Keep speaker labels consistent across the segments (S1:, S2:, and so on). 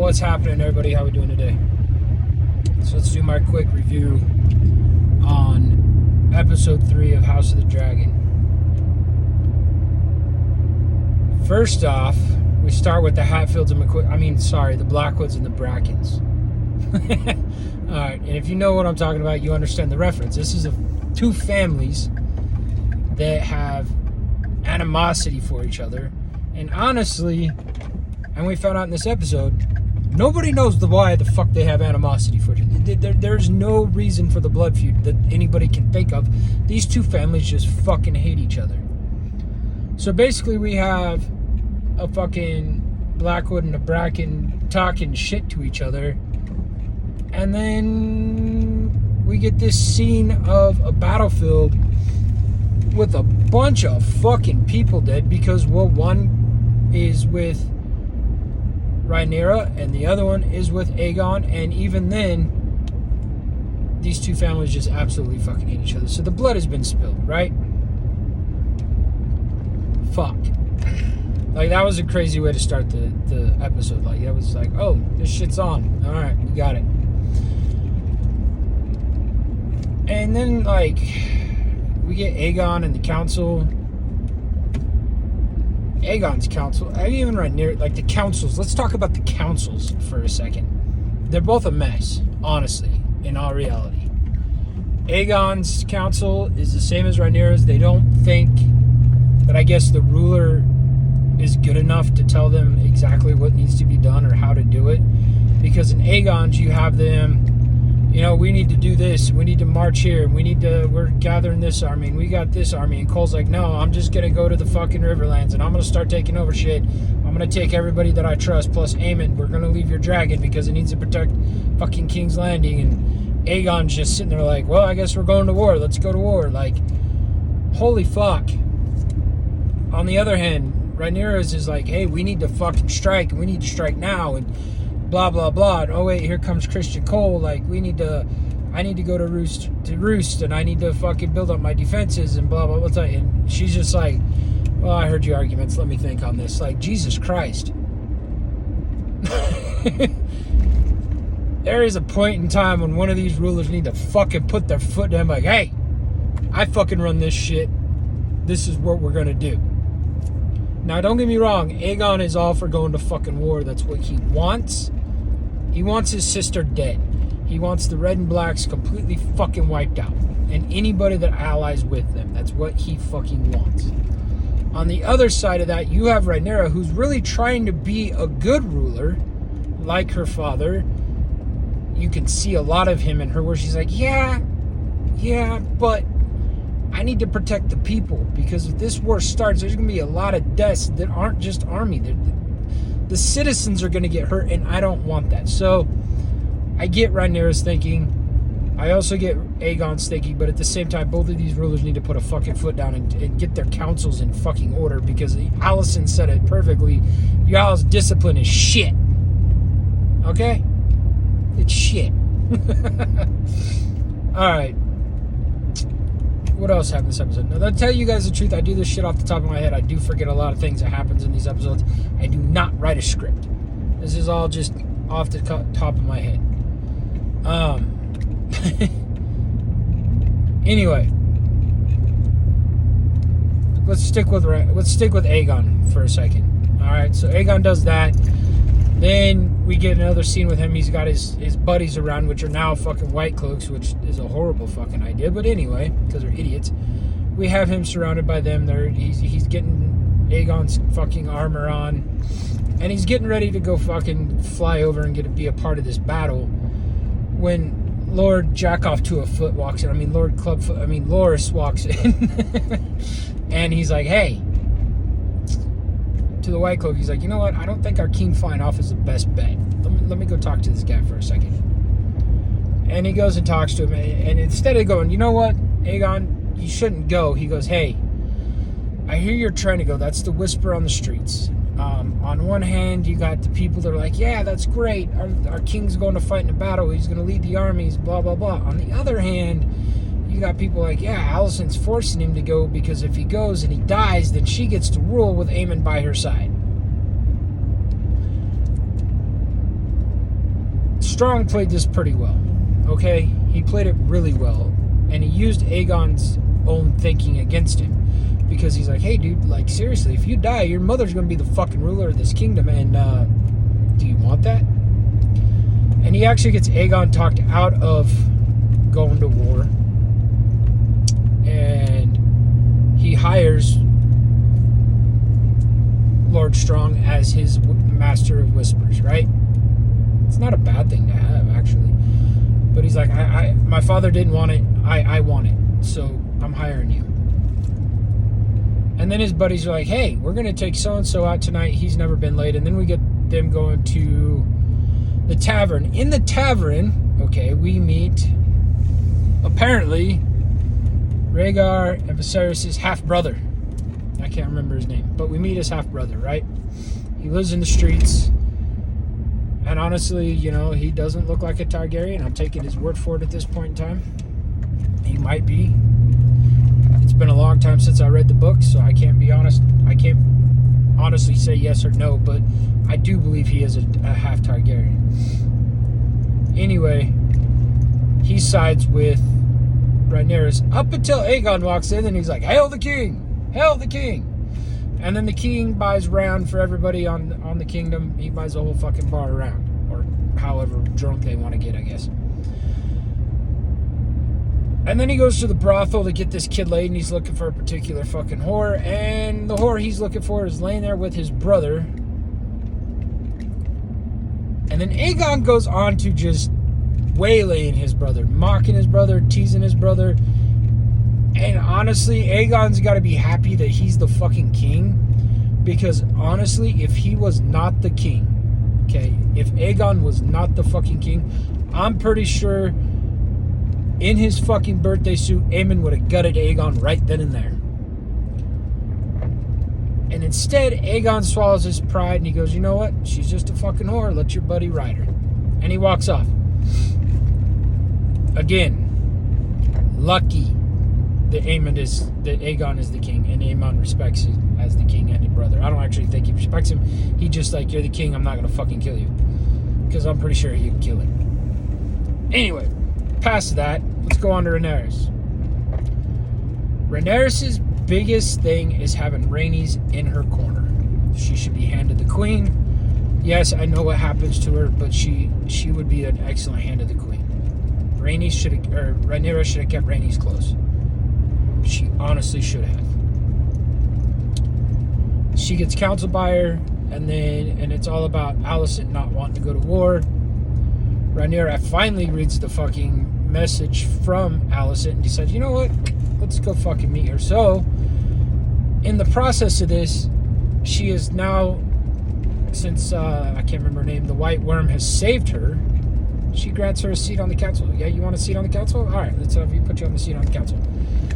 S1: What's happening, everybody? How we doing today? So let's do my quick review on episode 3 of House of the Dragon. First off, we start with the Hatfields and the Blackwoods and the Brackens. Alright, and if you know what I'm talking about, you understand the reference. This is two families that have animosity for each other. And honestly, and we found out in this episode, nobody knows why the fuck they have animosity for each other. There's no reason for the blood feud that anybody can think of. These two families just fucking hate each other. So basically we have a fucking Blackwood and a Bracken talking shit to each other. And then we get this scene of a battlefield with a bunch of fucking people dead because, well, one is with Rhaenyra and the other one is with Aegon, and even then these two families just absolutely fucking hate each other. So the blood has been spilled, right? Fuck. Like, that was a crazy way to start the episode. Like, that was like, oh, this shit's on. Alright, we got it. And then, like, we get Aegon and the council. Aegon's council, even right near, like, the councils. Let's talk about the councils for a second. They're both a mess, honestly, in all reality. Aegon's council is the same as Rhaenyra's. They don't think that, I guess, the ruler is good enough to tell them exactly what needs to be done or how to do it. Because in Aegon's, you have them, you know, we need to do this, we need to march here, we're gathering this army, and we got this army, and Cole's like, no, I'm just gonna go to the fucking Riverlands, and I'm gonna start taking over shit. I'm gonna take everybody that I trust, plus Aemon, we're gonna leave your dragon, because it needs to protect fucking King's Landing, and Aegon's just sitting there like, well, I guess we're going to war, let's go to war. Like, holy fuck. On the other hand, Rhaenyra's is like, hey, we need to fucking strike, and we need to strike now, and blah blah blah. And, oh wait, here comes Christian Cole. Like, I need to go to roost, and I need to fucking build up my defenses, and blah blah blah. And she's just like, well, I heard your arguments. Let me think on this. Like, Jesus Christ. There is a point in time when one of these rulers need to fucking put their foot down. Like, hey, I fucking run this shit. This is what we're gonna do. Now, don't get me wrong, Aegon is all for going to fucking war. That's what he wants. He wants his sister dead. He wants the red and blacks completely fucking wiped out. And anybody that allies with them. That's what he fucking wants. On the other side of that, you have Rhaenyra, who's really trying to be a good ruler, like her father. You can see a lot of him in her where she's like, yeah, but I need to protect the people, because if this war starts, there's going to be a lot of deaths that aren't just army. The citizens are going to get hurt, and I don't want that. So I get Rhaenyra's thinking. I also get Aegon's thinking, but at the same time, both of these rulers need to put a fucking foot down and get their councils in fucking order, because Allison said it perfectly. Y'all's discipline is shit. Okay? It's shit. Alright. What else happened this episode? Now, I'll tell you guys the truth. I do this shit off the top of my head. I do forget a lot of things that happens in these episodes. I do not write a script. This is all just off the top of my head. Anyway, let's stick with Aegon for a second. All right, so Aegon does that. Then we get another scene with him. He's got his buddies around, which are now fucking White Cloaks, which is a horrible fucking idea. But anyway, because they're idiots. We have him surrounded by them. He's getting Aegon's fucking armor on. And he's getting ready to go fucking fly over and be a part of this battle. When Lord Jackoff to a Foot walks in. Loras walks in. And he's like, hey. To the White Cloak, he's like, you know what? I don't think our King flying off is the best bet. Let me go talk to this guy for a second. And he goes and talks to him, and instead of going, you know what, Aegon, you shouldn't go, he goes, hey, I hear you're trying to go. That's the whisper on the streets. On one hand, you got the people that are like, yeah, that's great. Our king's going to fight in a battle. He's going to lead the armies, blah, blah, blah. On the other hand, you got people like, yeah, Alicent's forcing him to go because if he goes and he dies, then she gets to rule with Aemon by her side. Strong played this pretty well, okay? He played it really well, and he used Aegon's own thinking against him, because he's like, hey, dude, like, seriously, if you die, your mother's going to be the fucking ruler of this kingdom, and do you want that? And he actually gets Aegon talked out of going to war, and he hires Lord Strong as his master of whispers, right? It's not a bad thing to have, actually. But he's like, my father didn't want it. I want it. So I'm hiring you. And then his buddies are like, hey, we're going to take so-and-so out tonight. He's never been late. And then we get them going to the tavern. In the tavern, okay, we meet, apparently, Rhaegar and Viserys' half-brother. I can't remember his name, but we meet his half-brother, right? He lives in the streets, and honestly, you know, he doesn't look like a Targaryen. I'm taking his word for it at this point in time. He might be. It's been a long time since I read the book, so I can't be honest. I can't honestly say yes or no, but I do believe he is a half Targaryen. Anyway, he sides with Rhaenyra up until Aegon walks in, and he's like, hail the king! Hail the king! And then the king buys round for everybody on the kingdom. He buys a whole fucking bar around, or however drunk they want to get, I guess. And then he goes to the brothel to get this kid laid, and he's looking for a particular fucking whore, and the whore he's looking for is laying there with his brother. And then Aegon goes on to just waylaying his brother, mocking his brother, teasing his brother. And honestly, Aegon's got to be happy that he's the fucking king. Because honestly, if he was not the king, okay, if Aegon was not the fucking king, I'm pretty sure in his fucking birthday suit, Aemon would have gutted Aegon right then and there. And instead, Aegon swallows his pride and he goes, you know what? She's just a fucking whore. Let your buddy ride her. And he walks off. Again, lucky that Aegon is the king, and Aemon respects him as the king and his brother. I don't actually think he respects him. He just like, you're the king, I'm not going to fucking kill you. Because I'm pretty sure he'd kill him. Anyway, past that, let's go on to Rhaenyra. Rhaenyra's biggest thing is having Rhaenys in her corner. She should be handed the queen. Yes, I know what happens to her, but she would be an excellent hand of the queen. Rhaenyra should have kept Rhaenys close. She honestly should have. She gets counseled by her, and it's all about Alicent not wanting to go to war. Rhaenyra finally reads the fucking message from Alicent and decides, you know what? Let's go fucking meet her. So, in the process of this, she is now, since I can't remember her name, the White Worm has saved her. She grants her a seat on the council. Yeah, you want a seat on the council? All right, let's have you put you on the seat on the council.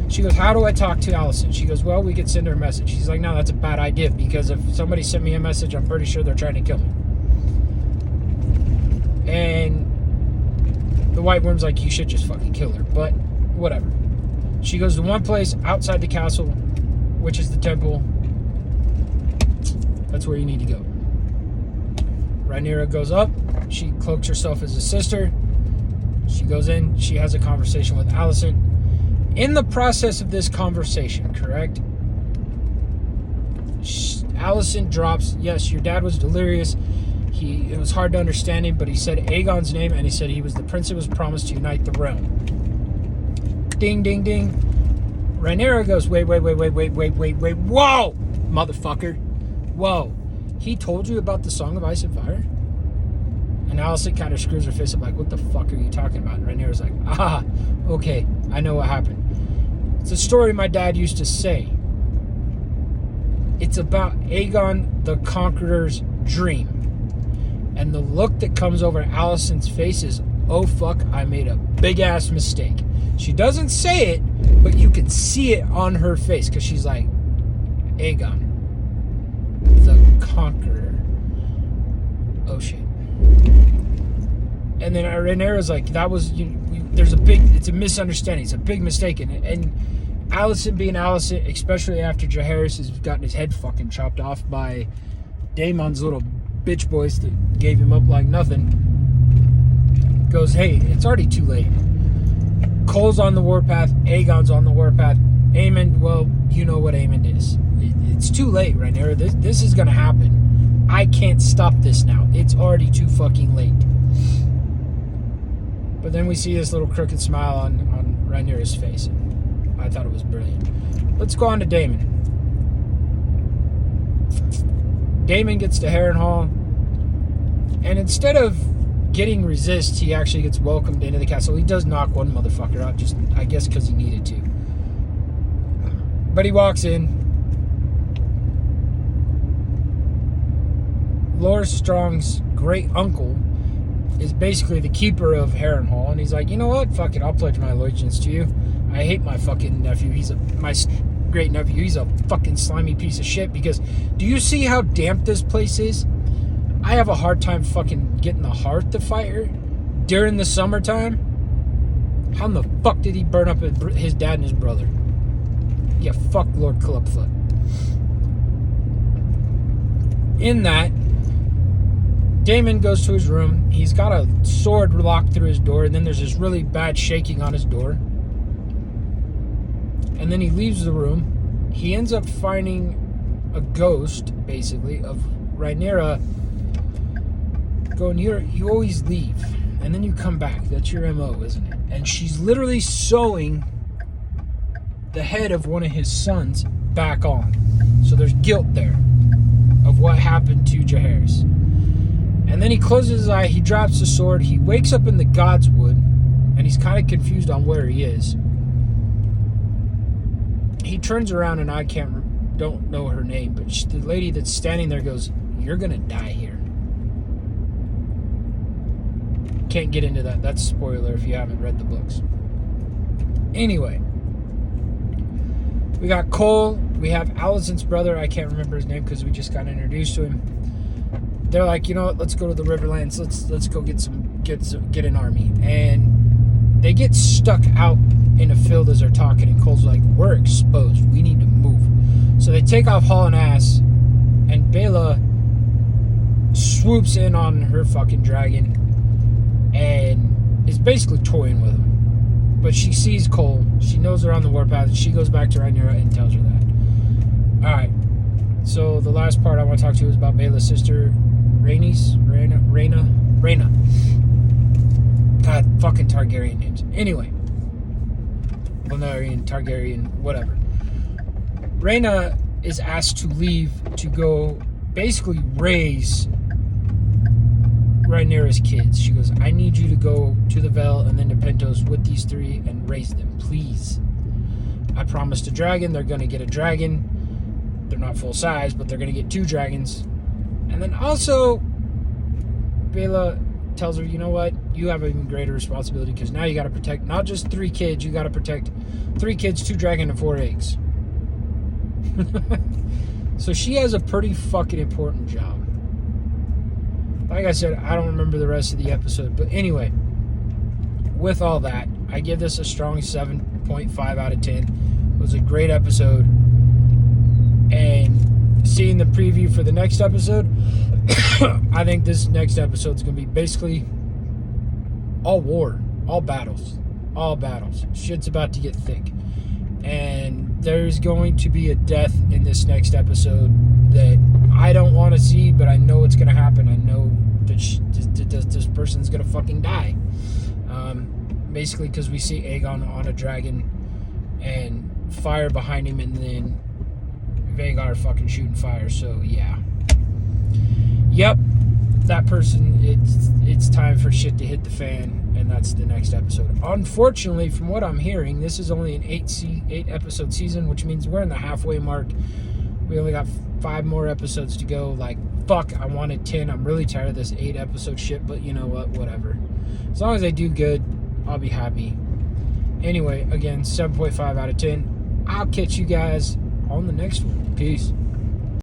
S1: She goes, how do I talk to Alicent? She goes, well, we could send her a message. She's like, no, that's a bad idea, because if somebody sent me a message, I'm pretty sure they're trying to kill me. And the White Worm's like, you should just fucking kill her, but whatever. She goes to one place outside the castle, which is the temple. That's where you need to go. Rhaenyra goes up. She cloaks herself as a sister. She goes in. She has a conversation with Alicent. In the process of this conversation, correct? Alicent drops, yes, your dad was delirious. It was hard to understand him, but he said Aegon's name, and he said he was the prince that was promised to unite the realm. Ding, ding, ding. Rhaenyra goes, wait. Whoa! Motherfucker. Whoa. He told you about the Song of Ice and Fire? And Alicent kind of screws her face up like, what the fuck are you talking about? And Rhaenyra's like, okay, I know what happened. It's a story my dad used to say. It's about Aegon the Conqueror's dream. And the look that comes over Alicent's face is, oh fuck, I made a big ass mistake. She doesn't say it, but you can see it on her face, because she's like, Aegon the Conqueror. Oh shit. And then Rhaenyra's like, that was, it's a misunderstanding. It's a big mistake. And Alicent being Alicent, especially after Jaehaerys has gotten his head fucking chopped off by Daemon's little bitch boys that gave him up like nothing. goes, hey, it's already too late. Cole's on the warpath. Aegon's on the warpath. Aemond, well, you know what Aemond is. It's too late, Rhaenyra. This is going to happen. I can't stop this now. It's already too fucking late. But then we see this little crooked smile on Rhaenyra's face. And I thought it was brilliant. Let's go on to Daemon. Daemon gets to Harrenhal. And instead of getting resist, he actually gets welcomed into the castle. He does knock one motherfucker out, just I guess because he needed to. But he walks in. Loras Strong's great uncle is basically the keeper of Harrenhal, and he's like, you know what? Fuck it, I'll pledge my allegiance to you. I hate my fucking nephew. My great nephew. He's a fucking slimy piece of shit. Because do you see how damp this place is? I have a hard time fucking getting the hearth to fire during the summertime. How in the fuck did he burn up his dad and his brother? Yeah, fuck Lord Clubfoot. In that, Daemon goes to his room. He's got a sword locked through his door, and then there's this really bad shaking on his door. And then he leaves the room. He ends up finding a ghost, basically, of Rhaenyra going, you always leave, and then you come back. That's your MO, isn't it? And she's literally sewing the head of one of his sons back on. So there's guilt there of what happened to Jaehaerys. And then he closes his eye, he drops the sword, he wakes up in the Godswood, and he's kind of confused on where he is. He turns around, and I don't know her name, but the lady that's standing there goes, you're gonna die here. Can't get into that. That's a spoiler if you haven't read the books. Anyway, we got Cole. We have Alicent's brother. I can't remember his name because we just got introduced to him. They're like, you know what? Let's go to the Riverlands. Let's go get an army. And they get stuck out in a field as they're talking. And Cole's like, we're exposed. We need to move. So they take off hauling ass, and Baela swoops in on her fucking dragon and is basically toying with him. But she sees Cole. She knows they're on the warpath. She goes back to Rhaenyra and tells her that. Alright. So the last part I want to talk to you is about Baela's sister, Rhaena. God, fucking Targaryen names. Anyway. Valerian, Targaryen, whatever. Rhaena is asked to leave to go basically raise Rhaenyra's kids. She goes, I need you to go to the Vale and then to Pentos with these three and raise them, please. I promised a dragon. They're going to get a dragon. They're not full size, but they're going to get 2 dragons. And then also, Baela tells her, you know what? You have an even greater responsibility because now you got to protect not just 3 kids. You got to protect 3 kids, 2 dragons, and 4 eggs. So she has a pretty fucking important job. Like I said, I don't remember the rest of the episode. But anyway, with all that, I give this a strong 7.5 out of 10. It was a great episode. And seeing the preview for the next episode, I think this next episode is going to be basically all war, all battles. Shit's about to get thick. And there's going to be a death in this next episode that I don't want to see, but I know it's going to happen. I know that this person's going to fucking die. Basically because we see Aegon on a dragon and fire behind him, and then Vhagar fucking shooting fire. So yeah. Yep. That person, it's time for shit to hit the fan, and that's the next episode. Unfortunately, from what I'm hearing, this is only an 8 episode season, which means we're in the halfway mark. We only got 5 more episodes to go. Like, fuck, I wanted 10. I'm really tired of this 8 episode shit, but you know what? Whatever. As long as they do good, I'll be happy. Anyway, again, 7.5 out of 10. I'll catch you guys on the next one. Peace.